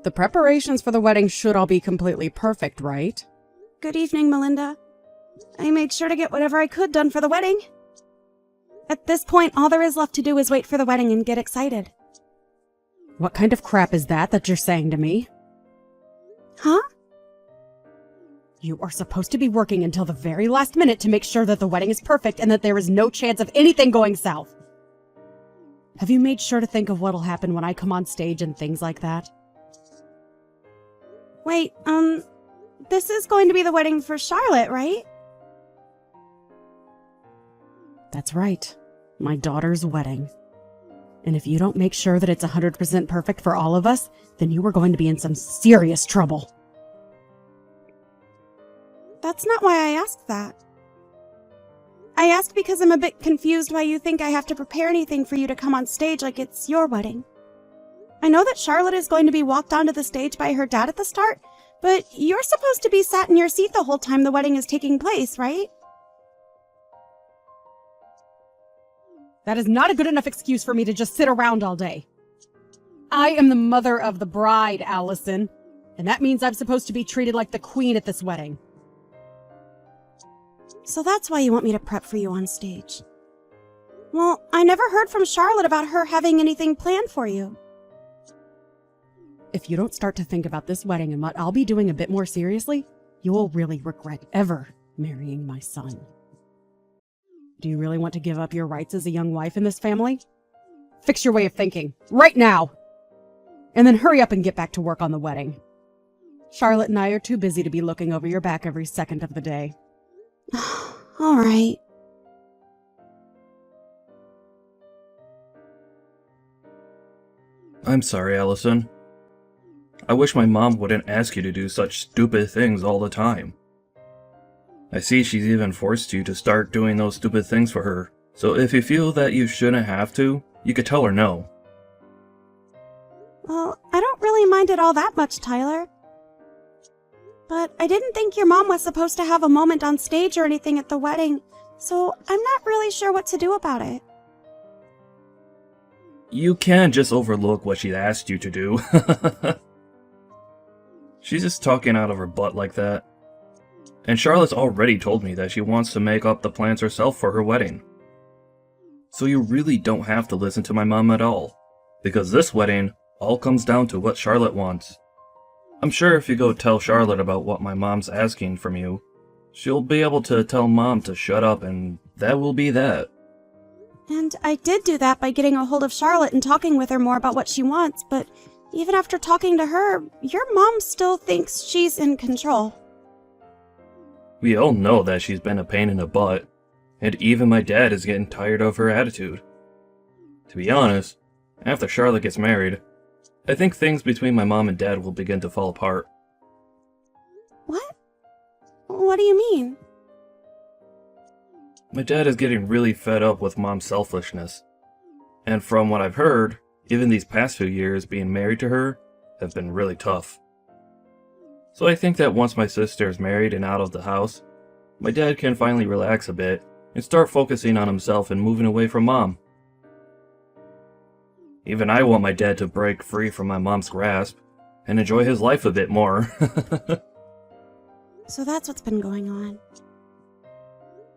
The preparations for the wedding should all be completely perfect, right? Good evening, Melinda. I made sure to get whatever I could done for the wedding. At this point, all there is left to do is wait for the wedding and get excited. What kind of crap is that you're saying to me? Huh? You are supposed to be working until the very last minute to make sure that the wedding is perfect and that there is no chance of anything going south. Have you made sure to think of what'll happen when I come on stage and things like that? Wait, this is going to be the wedding for Charlotte, right? That's right. My daughter's wedding. And if you don't make sure that it's 100% perfect for all of us, then you are going to be in some serious trouble. That's not why I asked that. I asked because I'm a bit confused why you think I have to prepare anything for you to come on stage like it's your wedding. I know that Charlotte is going to be walked onto the stage by her dad at the start, but you're supposed to be sat in your seat the whole time the wedding is taking place, right? That is not a good enough excuse for me to just sit around all day. I am the mother of the bride, Allison, and that means I'm supposed to be treated like the queen at this wedding. So that's why you want me to prep for you on stage. Well, I never heard from Charlotte about her having anything planned for you. If you don't start to think about this wedding and what I'll be doing a bit more seriously, you will really regret ever marrying my son. Do you really want to give up your rights as a young wife in this family? Fix your way of thinking, right now! And then hurry up and get back to work on the wedding. Charlotte and I are too busy to be looking over your back every second of the day. All right. I'm sorry, Allison. I wish my mom wouldn't ask you to do such stupid things all the time. I see she's even forced you to start doing those stupid things for her, so if you feel that you shouldn't have to, you could tell her no. Well, I don't really mind it all that much, Tyler. But I didn't think your mom was supposed to have a moment on stage or anything at the wedding, so I'm not really sure what to do about it. You can't just overlook what she asked you to do. She's just talking out of her butt like that. And Charlotte's already told me that she wants to make up the plans herself for her wedding. So you really don't have to listen to my mom at all, because this wedding all comes down to what Charlotte wants. I'm sure if you go tell Charlotte about what my mom's asking from you, she'll be able to tell Mom to shut up, and that will be that. And I did do that by getting a hold of Charlotte and talking with her more about what she wants, but even after talking to her, your mom still thinks she's in control. We all know that she's been a pain in the butt, and even my dad is getting tired of her attitude. To be honest, after Charlotte gets married, I think things between my mom and dad will begin to fall apart. What? What do you mean? My dad is getting really fed up with Mom's selfishness. And from what I've heard, even these past few years being married to her have been really tough. So I think that once my sister is married and out of the house, my dad can finally relax a bit and start focusing on himself and moving away from Mom. Even I want my dad to break free from my mom's grasp and enjoy his life a bit more. So that's what's been going on.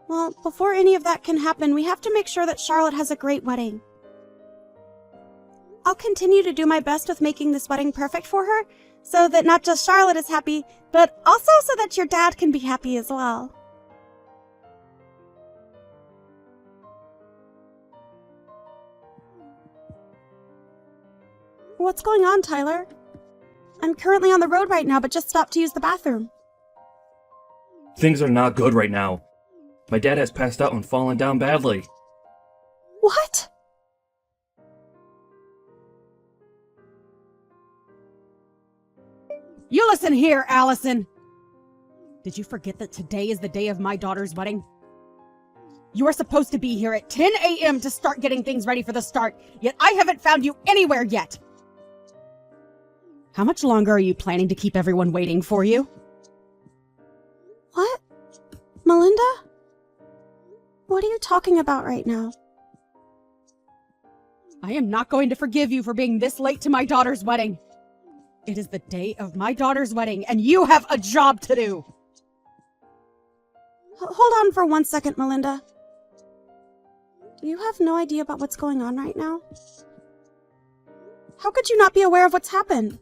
Well, before any of that can happen, we have to make sure that Charlotte has a great wedding. I'll continue to do my best with making this wedding perfect for her, so that not just Charlotte is happy, but also so that your dad can be happy as well. What's going on, Tyler? I'm currently on the road right now, but just stopped to use the bathroom. Things are not good right now. My dad has passed out and fallen down badly. What? You listen here, Allison! Did you forget that today is the day of my daughter's wedding? You are supposed to be here at 10 a.m. to start getting things ready for the start, yet I haven't found you anywhere yet! How much longer are you planning to keep everyone waiting for you? What? Melinda? What are you talking about right now? I am not going to forgive you for being this late to my daughter's wedding. It is the day of my daughter's wedding, and you have a job to do! Hold on for 1 second, Melinda. Do you have no idea about what's going on right now? How could you not be aware of what's happened?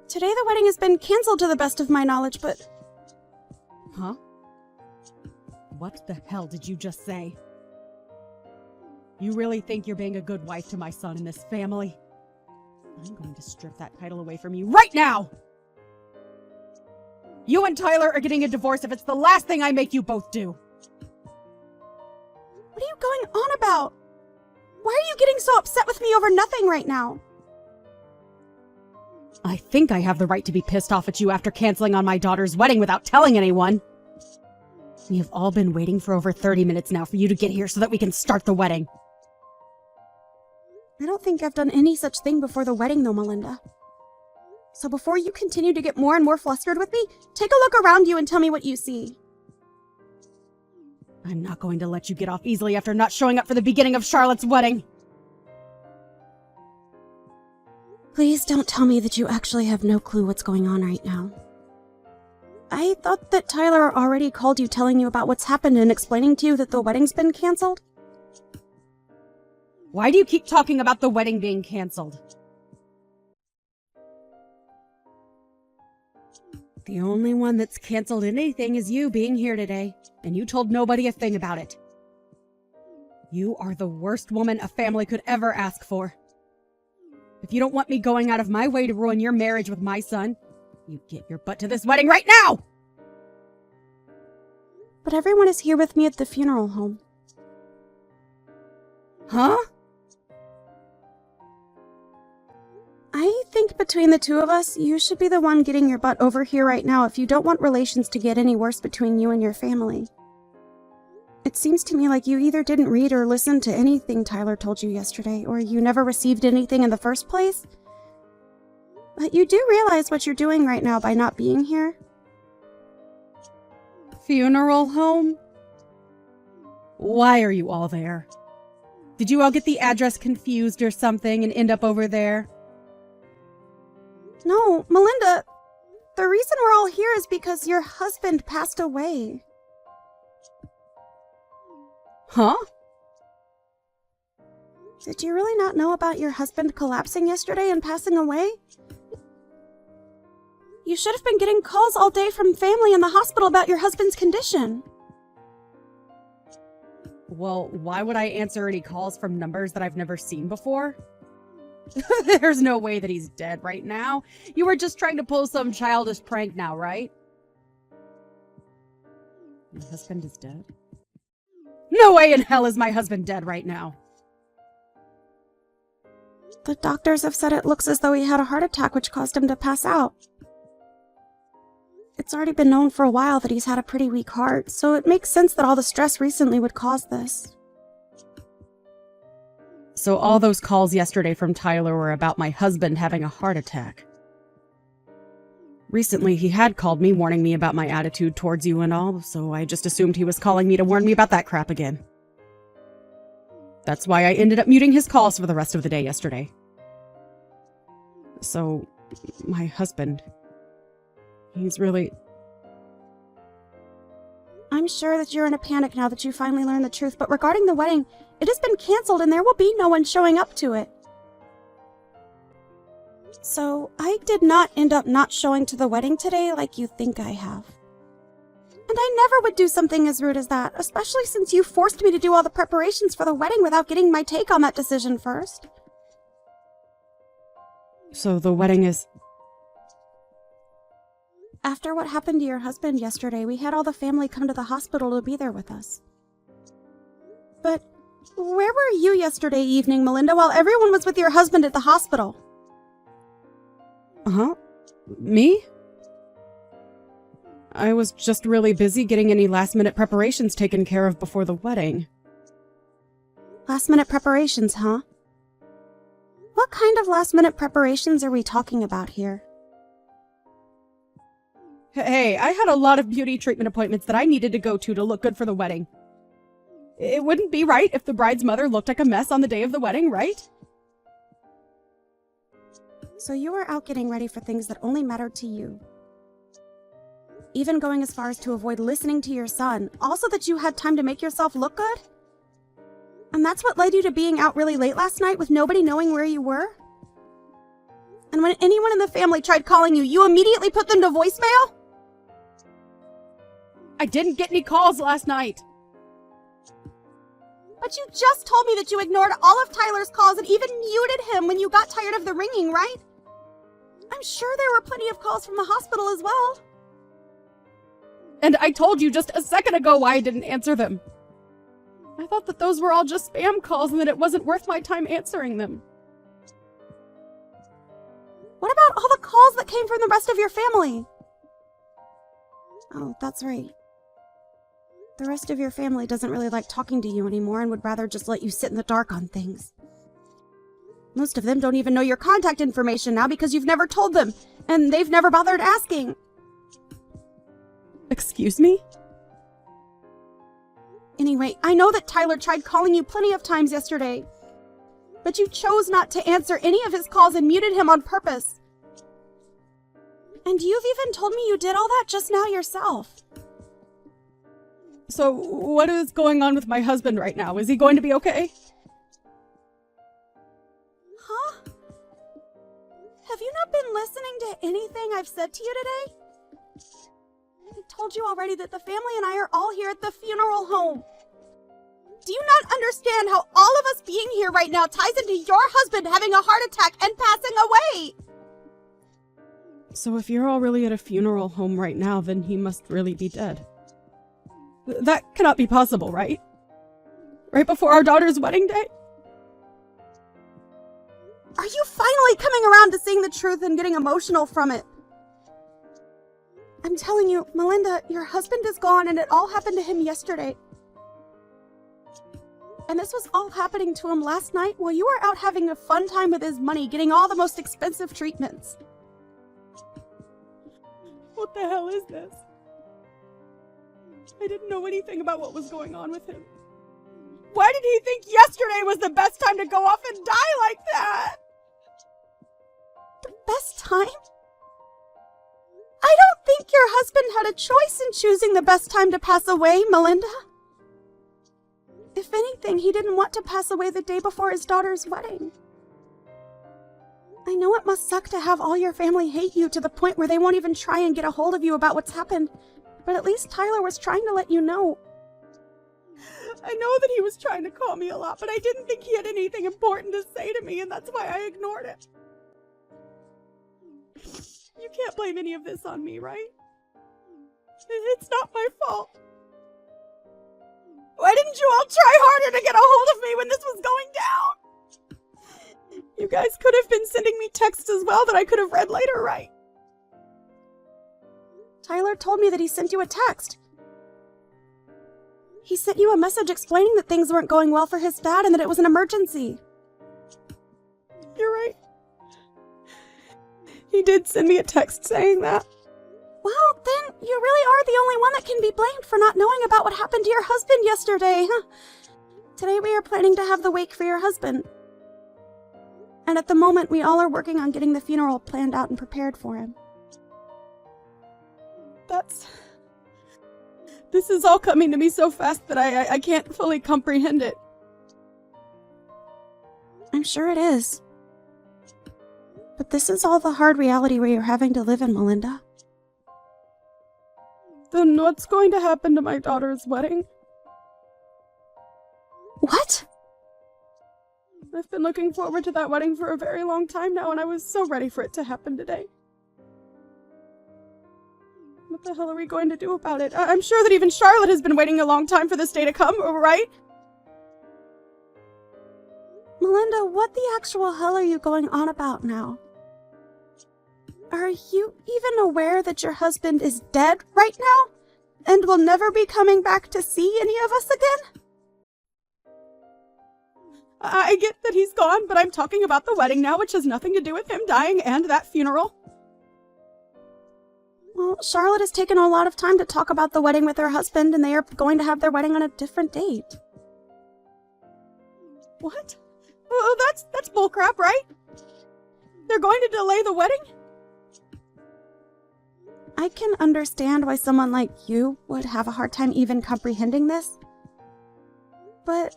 Today the wedding has been canceled to the best of my knowledge, but... Huh? What the hell did you just say? You really think you're being a good wife to my son in this family? I'm going to strip that title away from you right now! You and Tyler are getting a divorce if it's the last thing I make you both do! What are you going on about? Why are you getting so upset with me over nothing right now? I think I have the right to be pissed off at you after canceling on my daughter's wedding without telling anyone. We have all been waiting for over 30 minutes now for you to get here so that we can start the wedding. I don't think I've done any such thing before the wedding though, Melinda. So before you continue to get more and more flustered with me, take a look around you and tell me what you see. I'm not going to let you get off easily after not showing up for the beginning of Charlotte's wedding. Please don't tell me that you actually have no clue what's going on right now. I thought that Tyler already called you telling you about what's happened and explaining to you that the wedding's been canceled. Why do you keep talking about the wedding being canceled? The only one that's canceled anything is you being here today, and you told nobody a thing about it. You are the worst woman a family could ever ask for. If you don't want me going out of my way to ruin your marriage with my son, you get your butt to this wedding right now! But everyone is here with me at the funeral home. Huh? I think between the two of us, you should be the one getting your butt over here right now if you don't want relations to get any worse between you and your family. It seems to me like you either didn't read or listen to anything Tyler told you yesterday, or you never received anything in the first place. But you do realize what you're doing right now by not being here? Funeral home? Why are you all there? Did you all get the address confused or something and end up over there? No, Melinda, the reason we're all here is because your husband passed away. Huh? Did you really not know about your husband collapsing yesterday and passing away? You should have been getting calls all day from family in the hospital about your husband's condition. Well, why would I answer any calls from numbers that I've never seen before? There's no way that he's dead right now. You were just trying to pull some childish prank now, right? My husband is dead? No way in hell is my husband dead right now. The doctors have said it looks as though he had a heart attack which caused him to pass out. It's already been known for a while that he's had a pretty weak heart, so it makes sense that all the stress recently would cause this. So all those calls yesterday from Tyler were about my husband having a heart attack. Recently, he had called me warning me about my attitude towards you and all, so I just assumed he was calling me to warn me about that crap again. That's why I ended up muting his calls for the rest of the day yesterday. So, my husband... he's really... I'm sure that you're in a panic now that you finally learned the truth, but regarding the wedding, it has been canceled and there will be no one showing up to it. So, I did not end up not showing to the wedding today like you think I have. And I never would do something as rude as that, especially since you forced me to do all the preparations for the wedding without getting my take on that decision first. So the wedding is... After what happened to your husband yesterday, we had all the family come to the hospital to be there with us. But where were you yesterday evening, Melinda, while everyone was with your husband at the hospital? Huh? Me? I was just really busy getting any last-minute preparations taken care of before the wedding. Last-minute preparations, huh? What kind of last-minute preparations are we talking about here? Hey, I had a lot of beauty treatment appointments that I needed to go to look good for the wedding. It wouldn't be right if the bride's mother looked like a mess on the day of the wedding, right? So you were out getting ready for things that only mattered to you. Even going as far as to avoid listening to your son, also that you had time to make yourself look good? And that's what led you to being out really late last night with nobody knowing where you were? And when anyone in the family tried calling you, you immediately put them to voicemail? I didn't get any calls last night. But you just told me that you ignored all of Tyler's calls and even muted him when you got tired of the ringing, right? I'm sure there were plenty of calls from the hospital as well. And I told you just a second ago why I didn't answer them. I thought that those were all just spam calls and that it wasn't worth my time answering them. What about all the calls that came from the rest of your family? Oh, that's right. The rest of your family doesn't really like talking to you anymore and would rather just let you sit in the dark on things. Most of them don't even know your contact information now because you've never told them, and they've never bothered asking. Excuse me? Anyway, I know that Tyler tried calling you plenty of times yesterday, but you chose not to answer any of his calls and muted him on purpose. And you've even told me you did all that just now yourself. So, what is going on with my husband right now? Is he going to be okay? Huh? Have you not been listening to anything I've said to you today? I told you already that the family and I are all here at the funeral home. Do you not understand how all of us being here right now ties into your husband having a heart attack and passing away? So if you're all really at a funeral home right now, then he must really be dead. That cannot be possible, right? Right before our daughter's wedding day? Are you finally coming around to seeing the truth and getting emotional from it? I'm telling you, Melinda, your husband is gone and it all happened to him yesterday. And this was all happening to him last night while you were out having a fun time with his money, getting all the most expensive treatments. What the hell is this? I didn't know anything about what was going on with him. Why did he think yesterday was the best time to go off and die like that? The best time? I don't think your husband had a choice in choosing the best time to pass away, Melinda. If anything, he didn't want to pass away the day before his daughter's wedding. I know it must suck to have all your family hate you to the point where they won't even try and get a hold of you about what's happened, but at least Tyler was trying to let you know. I know that he was trying to call me a lot, but I didn't think he had anything important to say to me, and that's why I ignored it. You can't blame any of this on me, right? It's not my fault. Why didn't you all try harder to get a hold of me when this was going down? You guys could have been sending me texts as well that I could have read later, right? Tyler told me that he sent you a text. He sent you a message explaining that things weren't going well for his dad and that it was an emergency. You're right. He did send me a text saying that. Well, then you really are the only one that can be blamed for not knowing about what happened to your husband yesterday. Today we are planning to have the wake for your husband. And at the moment, we all are working on getting the funeral planned out and prepared for him. This is all coming to me so fast that I can't fully comprehend it. I'm sure it is. But this is all the hard reality where you're having to live in, Melinda. Then what's going to happen to my daughter's wedding? What? I've been looking forward to that wedding for a very long time now, and I was so ready for it to happen today. What the hell are we going to do about it? I'm sure that even Charlotte has been waiting a long time for this day to come, right? Melinda, what the actual hell are you going on about now? Are you even aware that your husband is dead right now? And will never be coming back to see any of us again? I get that he's gone, but I'm talking about the wedding now, which has nothing to do with him dying and that funeral. Well, Charlotte has taken a lot of time to talk about the wedding with her husband, and they are going to have their wedding on a different date. What? Oh, that's bullcrap, right? They're going to delay the wedding? I can understand why someone like you would have a hard time even comprehending this. But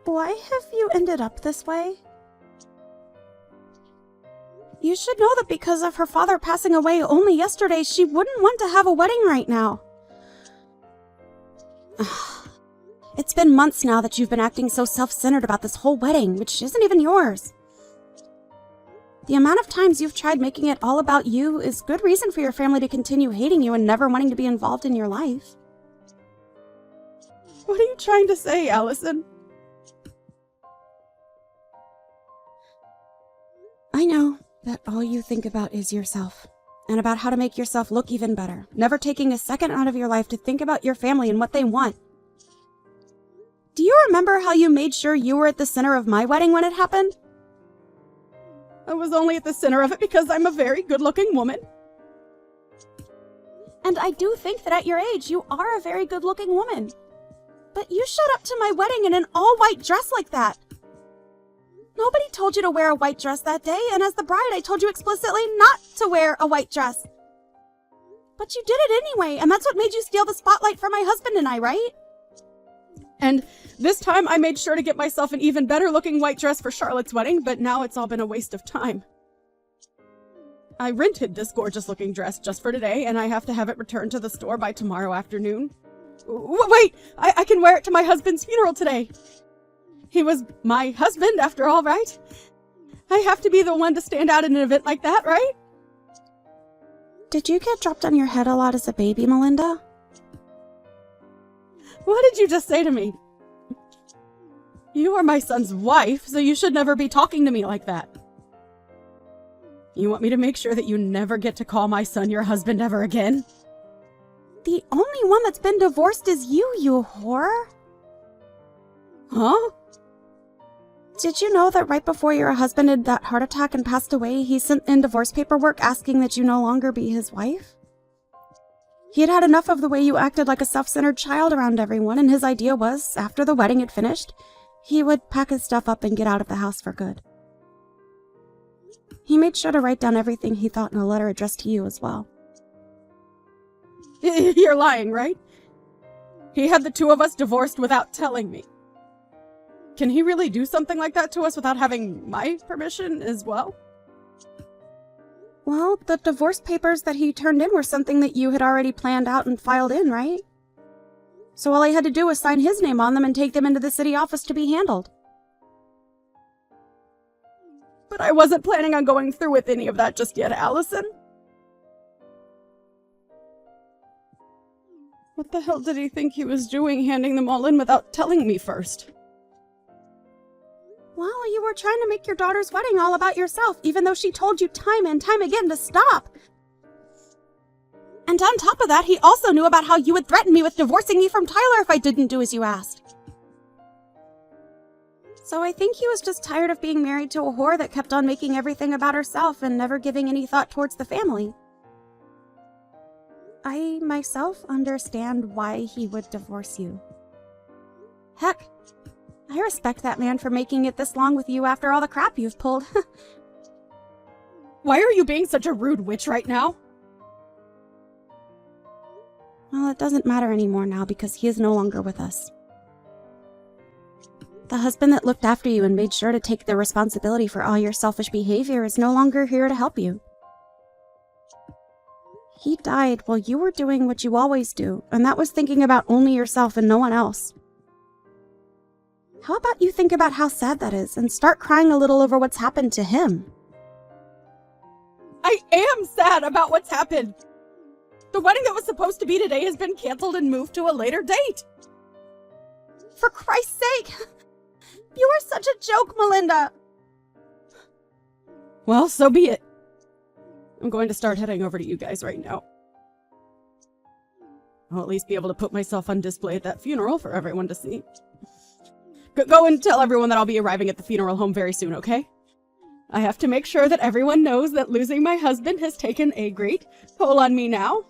why have you ended up this way? You should know that because of her father passing away only yesterday, she wouldn't want to have a wedding right now. It's been months now that you've been acting so self-centered about this whole wedding, which isn't even yours. The amount of times you've tried making it all about you is good reason for your family to continue hating you and never wanting to be involved in your life. What are you trying to say, Allison? I know that all you think about is yourself, and about how to make yourself look even better, never taking a second out of your life to think about your family and what they want. Do you remember how you made sure you were at the center of my wedding when it happened? I was only at the center of it because I'm a very good-looking woman. And I do think that at your age, you are a very good-looking woman. But you showed up to my wedding in an all-white dress like that. Nobody told you to wear a white dress that day, and as the bride, I told you explicitly not to wear a white dress. But you did it anyway, and that's what made you steal the spotlight from my husband and I, right? And this time I made sure to get myself an even better-looking white dress for Charlotte's wedding, but now it's all been a waste of time. I rented this gorgeous-looking dress just for today, and I have to have it returned to the store by tomorrow afternoon. Wait! I can wear it to my husband's funeral today! He was my husband, after all, right? I have to be the one to stand out in an event like that, right? Did you get dropped on your head a lot as a baby, Melinda? What did you just say to me? You are my son's wife, so you should never be talking to me like that. You want me to make sure that you never get to call my son your husband ever again? The only one that's been divorced is you, you whore. Huh? Did you know that right before your husband had that heart attack and passed away, he sent in divorce paperwork asking that you no longer be his wife? He had had enough of the way you acted like a self-centered child around everyone, and his idea was, after the wedding had finished, he would pack his stuff up and get out of the house for good. He made sure to write down everything he thought in a letter addressed to you as well. You're lying, right? He had the two of us divorced without telling me. Can he really do something like that to us without having my permission as well? Well, the divorce papers that he turned in were something that you had already planned out and filed in, right? So all I had to do was sign his name on them and take them into the city office to be handled. But I wasn't planning on going through with any of that just yet, Allison. What the hell did he think he was doing, handing them all in without telling me first? Well, you were trying to make your daughter's wedding all about yourself, even though she told you time and time again to stop. And on top of that, he also knew about how you would threaten me with divorcing me from Tyler if I didn't do as you asked. So I think he was just tired of being married to a whore that kept on making everything about herself and never giving any thought towards the family. I myself understand why he would divorce you. Heck, I respect that man for making it this long with you after all the crap you've pulled. Why are you being such a rude witch right now? Well, it doesn't matter anymore now because he is no longer with us. The husband that looked after you and made sure to take the responsibility for all your selfish behavior is no longer here to help you. He died while you were doing what you always do, and that was thinking about only yourself and no one else. How about you think about how sad that is and start crying a little over what's happened to him? I am sad about what's happened. The wedding that was supposed to be today has been canceled and moved to a later date. For Christ's sake! You are such a joke, Melinda! Well, so be it. I'm going to start heading over to you guys right now. I'll at least be able to put myself on display at that funeral for everyone to see. Go and tell everyone that I'll be arriving at the funeral home very soon, okay? I have to make sure that everyone knows that losing my husband has taken a great toll on me now.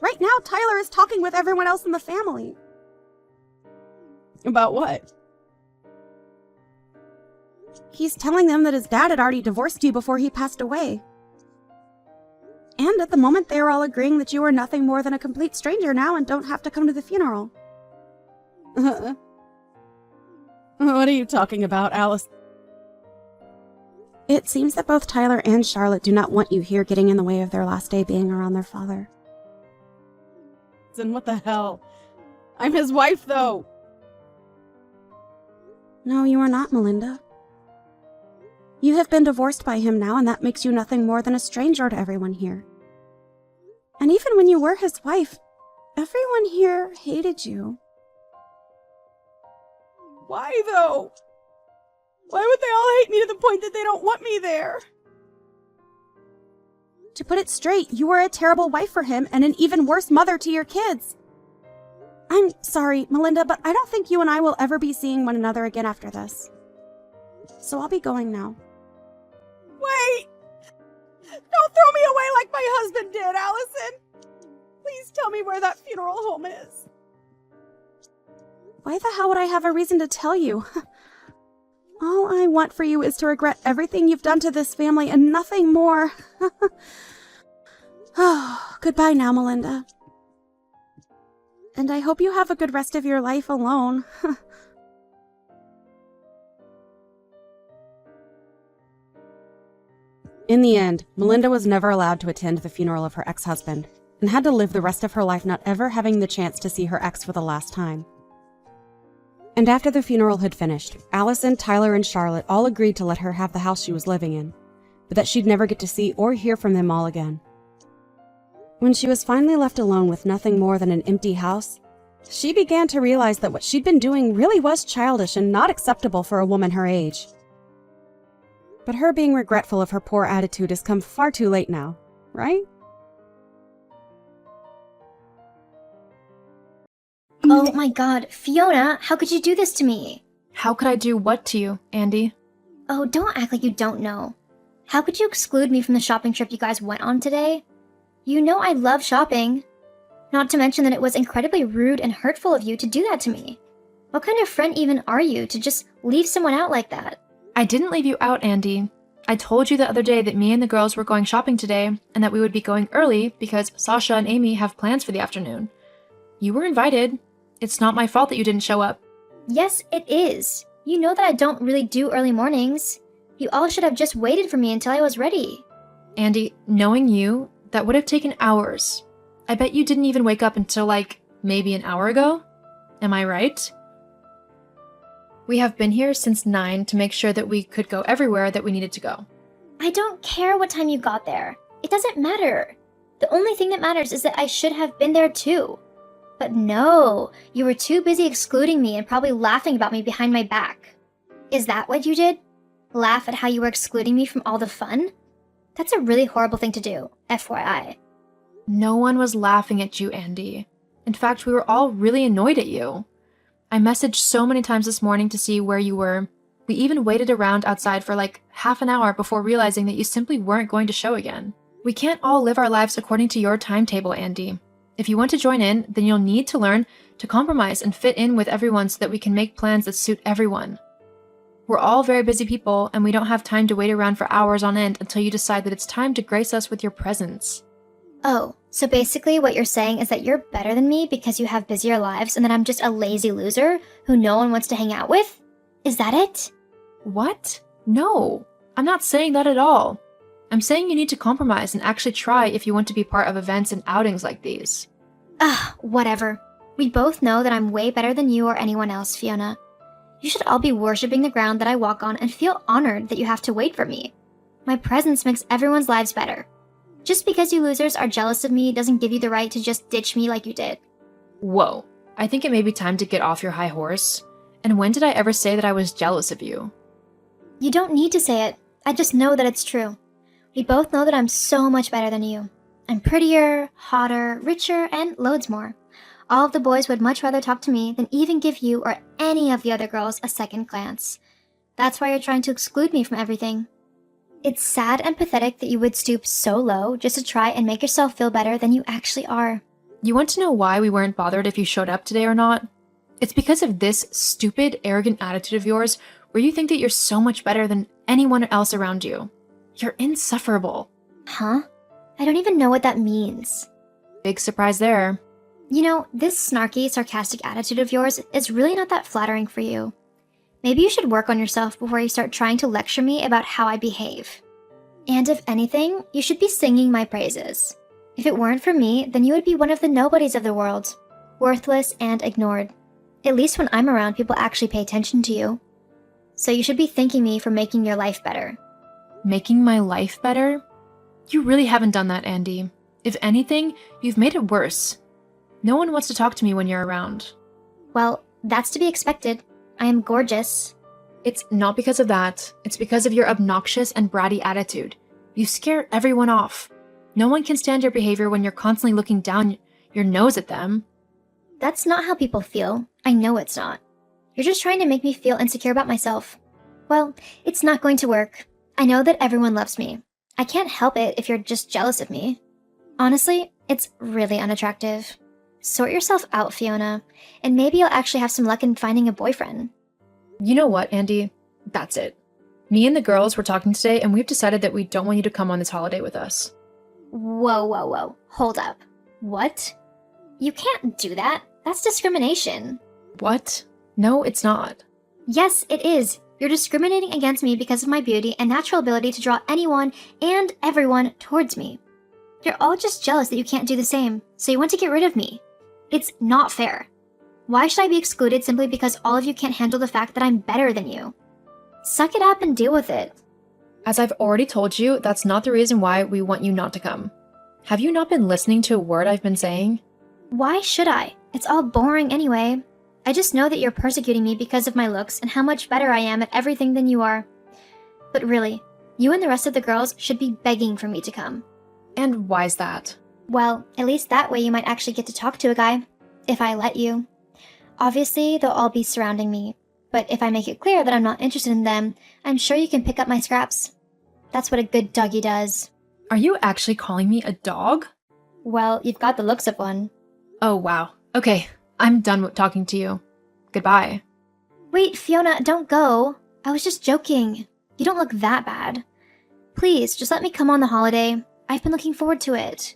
Right now, Tyler is talking with everyone else in the family. About what? He's telling them that his dad had already divorced you before he passed away. And at the moment, they are all agreeing that you are nothing more than a complete stranger now and don't have to come to the funeral. What are you talking about, Alice? It seems that both Tyler and Charlotte do not want you here getting in the way of their last day being around their father. Then what the hell? I'm his wife, though. No, you are not, Melinda. You have been divorced by him now, and that makes you nothing more than a stranger to everyone here. And even when you were his wife, everyone here hated you. Why, though? Why would they all hate me to the point that they don't want me there? To put it straight, you were a terrible wife for him and an even worse mother to your kids. I'm sorry, Melinda, but I don't think you and I will ever be seeing one another again after this. So I'll be going now. Wait! Don't throw me away like my husband did, Allison! Please tell me where that funeral home is. Why the hell would I have a reason to tell you? All I want for you is to regret everything you've done to this family and nothing more. Oh, goodbye now, Melinda. And I hope you have a good rest of your life alone. In the end, Melinda was never allowed to attend the funeral of her ex-husband, and had to live the rest of her life not ever having the chance to see her ex for the last time. And after the funeral had finished, Allison, Tyler, and Charlotte all agreed to let her have the house she was living in, but that she'd never get to see or hear from them all again. When she was finally left alone with nothing more than an empty house, she began to realize that what she'd been doing really was childish and not acceptable for a woman her age. But her being regretful of her poor attitude has come far too late now, right? Oh my god, Fiona, how could you do this to me? How could I do what to you, Andi? Oh, don't act like you don't know. How could you exclude me from the shopping trip you guys went on today? You know I love shopping. Not to mention that it was incredibly rude and hurtful of you to do that to me. What kind of friend even are you to just leave someone out like that? I didn't leave you out, Andi. I told you the other day that me and the girls were going shopping today and that we would be going early because Sasha and Amy have plans for the afternoon. You were invited. It's not my fault that you didn't show up. Yes, it is. You know that I don't really do early mornings. You all should have just waited for me until I was ready. Andi, knowing you, that would have taken hours. I bet you didn't even wake up until maybe an hour ago? Am I right? We have been here since 9 to make sure that we could go everywhere that we needed to go. I don't care what time you got there. It doesn't matter. The only thing that matters is that I should have been there too. But no, you were too busy excluding me and probably laughing about me behind my back. Is that what you did? Laugh at how you were excluding me from all the fun? That's a really horrible thing to do, FYI. No one was laughing at you, Andi. In fact, we were all really annoyed at you. I messaged so many times this morning to see where you were. We even waited around outside for half an hour before realizing that you simply weren't going to show again. We can't all live our lives according to your timetable, Andi. If you want to join in, then you'll need to learn to compromise and fit in with everyone so that we can make plans that suit everyone. We're all very busy people, and we don't have time to wait around for hours on end until you decide that it's time to grace us with your presence. Oh, so basically what you're saying is that you're better than me because you have busier lives and that I'm just a lazy loser who no one wants to hang out with? Is that it? What? No, I'm not saying that at all. I'm saying you need to compromise and actually try if you want to be part of events and outings like these. Whatever. We both know that I'm way better than you or anyone else, Fiona. You should all be worshipping the ground that I walk on and feel honored that you have to wait for me. My presence makes everyone's lives better. Just because you losers are jealous of me doesn't give you the right to just ditch me like you did. Whoa, I think it may be time to get off your high horse. And when did I ever say that I was jealous of you? You don't need to say it. I just know that it's true. We both know that I'm so much better than you. I'm prettier, hotter, richer, and loads more. All of the boys would much rather talk to me than even give you or any of the other girls a second glance. That's why you're trying to exclude me from everything. It's sad and pathetic that you would stoop so low just to try and make yourself feel better than you actually are. You want to know why we weren't bothered if you showed up today or not? It's because of this stupid, arrogant attitude of yours where you think that you're so much better than anyone else around you. You're insufferable. Huh? I don't even know what that means. Big surprise there. You know, this snarky, sarcastic attitude of yours is really not that flattering for you. Maybe you should work on yourself before you start trying to lecture me about how I behave. And if anything, you should be singing my praises. If it weren't for me, then you would be one of the nobodies of the world, worthless and ignored. At least when I'm around, people actually pay attention to you. So you should be thanking me for making your life better. Making my life better? You really haven't done that, Andi. If anything, you've made it worse. No one wants to talk to me when you're around. Well, that's to be expected. I am gorgeous. It's not because of that. It's because of your obnoxious and bratty attitude. You scare everyone off. No one can stand your behavior when you're constantly looking down your nose at them. That's not how people feel. I know it's not. You're just trying to make me feel insecure about myself. Well, it's not going to work. I know that everyone loves me. I can't help it if you're just jealous of me. Honestly, it's really unattractive. Sort yourself out, Fiona, and maybe you'll actually have some luck in finding a boyfriend. You know what, Andi? That's it. Me and the girls were talking today, and we've decided that we don't want you to come on this holiday with us. Whoa. Hold up. What? You can't do that. That's discrimination. What? No, it's not. Yes, it is. You're discriminating against me because of my beauty and natural ability to draw anyone and everyone towards me. You're all just jealous that you can't do the same, so you want to get rid of me. It's not fair. Why should I be excluded simply because all of you can't handle the fact that I'm better than you? Suck it up and deal with it. As I've already told you, that's not the reason why we want you not to come. Have you not been listening to a word I've been saying? Why should I? It's all boring anyway. I just know that you're persecuting me because of my looks and how much better I am at everything than you are. But really, you and the rest of the girls should be begging for me to come. And why's that? Well, at least that way you might actually get to talk to a guy, if I let you. Obviously, they'll all be surrounding me, but if I make it clear that I'm not interested in them, I'm sure you can pick up my scraps. That's what a good doggy does. Are you actually calling me a dog? Well, you've got the looks of one. Oh, wow. Okay, I'm done with talking to you. Goodbye. Wait, Fiona, don't go. I was just joking. You don't look that bad. Please, just let me come on the holiday. I've been looking forward to it.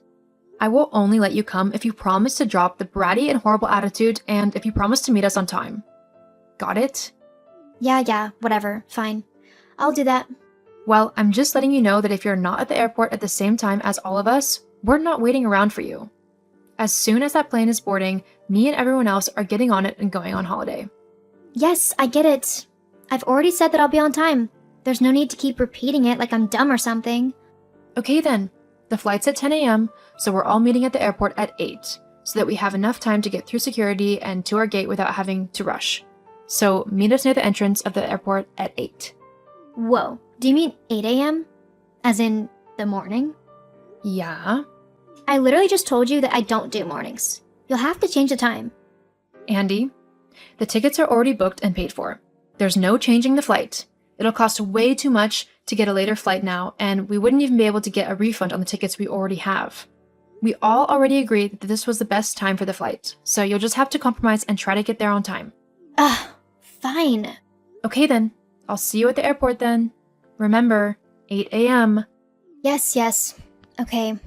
I will only let you come if you promise to drop the bratty and horrible attitude and if you promise to meet us on time. Got it? Yeah, whatever. Fine. I'll do that. Well, I'm just letting you know that if you're not at the airport at the same time as all of us, we're not waiting around for you. As soon as that plane is boarding, me and everyone else are getting on it and going on holiday. Yes, I get it. I've already said that I'll be on time. There's no need to keep repeating it like I'm dumb or something. Okay then. The flight's at 10 a.m., so we're all meeting at the airport at 8, so that we have enough time to get through security and to our gate without having to rush. So meet us near the entrance of the airport at 8. Whoa, do you mean 8 a.m.? As in the morning? Yeah? I literally just told you that I don't do mornings. You'll have to change the time. Andi, the tickets are already booked and paid for. There's no changing the flight. It'll cost way too much to get a later flight now, and we wouldn't even be able to get a refund on the tickets we already have. We all already agreed that this was the best time for the flight, so you'll just have to compromise and try to get there on time. Fine. Okay then, I'll see you at the airport then. Remember, 8 a.m. Yes. Okay.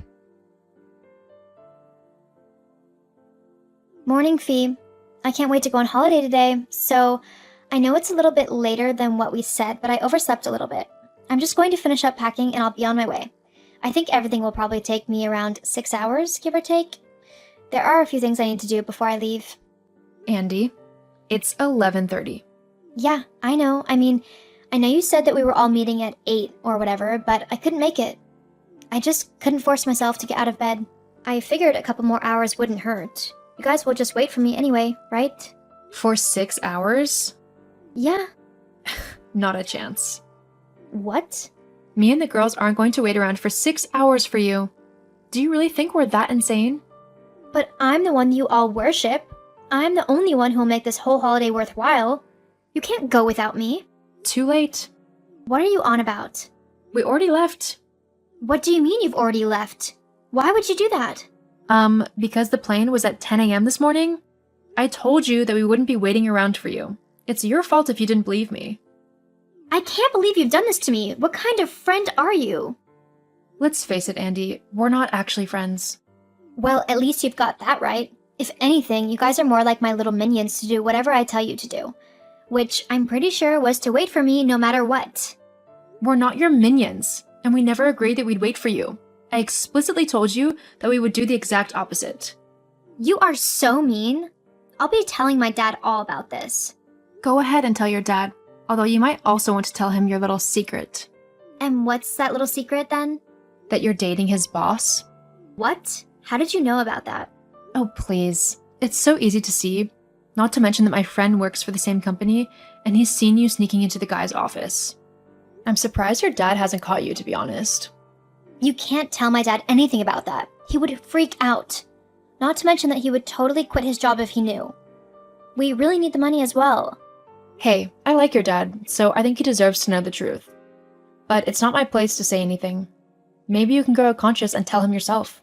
Morning, Fee. I can't wait to go on holiday today, so I know it's a little bit later than what we said, but I overslept a little bit. I'm just going to finish up packing and I'll be on my way. I think everything will probably take me around 6 hours, give or take. There are a few things I need to do before I leave. Andi, it's 11:30. Yeah, I know. I mean, I know you said that we were all meeting at 8 or whatever, but I couldn't make it. I just couldn't force myself to get out of bed. I figured a couple more hours wouldn't hurt. You guys will just wait for me anyway, right? For 6 hours? Yeah. Not a chance. What? Me and the girls aren't going to wait around for 6 hours for you. Do you really think we're that insane? But I'm the one you all worship. I'm the only one who will make this whole holiday worthwhile. You can't go without me. Too late. What are you on about? We already left. What do you mean you've already left? Why would you do that? Because the plane was at 10 a.m. this morning? I told you that we wouldn't be waiting around for you. It's your fault if you didn't believe me. I can't believe you've done this to me. What kind of friend are you? Let's face it, Andi, we're not actually friends. Well, at least you've got that right. If anything, you guys are more like my little minions to do whatever I tell you to do. Which I'm pretty sure was to wait for me no matter what. We're not your minions, and we never agreed that we'd wait for you. I explicitly told you that we would do the exact opposite. You are so mean. I'll be telling my dad all about this. Go ahead and tell your dad, although you might also want to tell him your little secret. And what's that little secret then? That you're dating his boss. What? How did you know about that? Oh, please. It's so easy to see. Not to mention that my friend works for the same company, and he's seen you sneaking into the guy's office. I'm surprised your dad hasn't caught you, to be honest. You can't tell my dad anything about that. He would freak out. Not to mention that he would totally quit his job if he knew. We really need the money as well. Hey, I like your dad, so I think he deserves to know the truth. But it's not my place to say anything. Maybe you can grow a conscience and tell him yourself.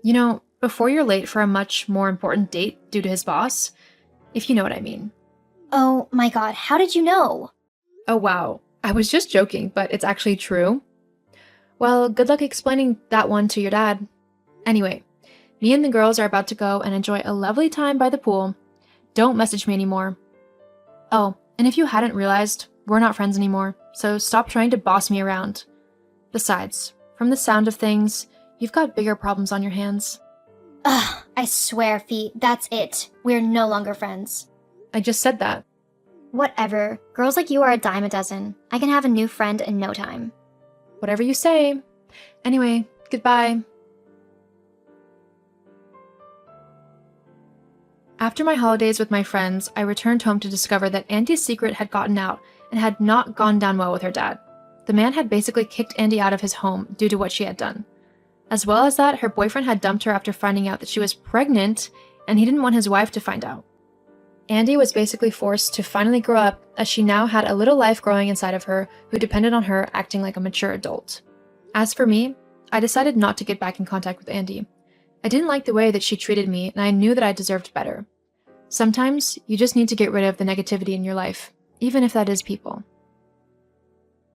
You know, before you're late for a much more important date due to his boss, if you know what I mean. Oh my god, how did you know? Oh wow, I was just joking, but it's actually true. Well, good luck explaining that one to your dad. Anyway, me and the girls are about to go and enjoy a lovely time by the pool. Don't message me anymore. Oh, and if you hadn't realized, we're not friends anymore, so stop trying to boss me around. Besides, from the sound of things, you've got bigger problems on your hands. Ugh, I swear, Feet, that's it. We're no longer friends. I just said that. Whatever. Girls like you are a dime a dozen. I can have a new friend in no time. Whatever you say. Anyway, goodbye. After my holidays with my friends, I returned home to discover that Andi's secret had gotten out and had not gone down well with her dad. The man had basically kicked Andi out of his home due to what she had done. As well as that, her boyfriend had dumped her after finding out that she was pregnant, and he didn't want his wife to find out. Andi was basically forced to finally grow up, as she now had a little life growing inside of her who depended on her acting like a mature adult. As for me, I decided not to get back in contact with Andi. I didn't like the way that she treated me, and I knew that I deserved better. Sometimes, you just need to get rid of the negativity in your life, even if that is people.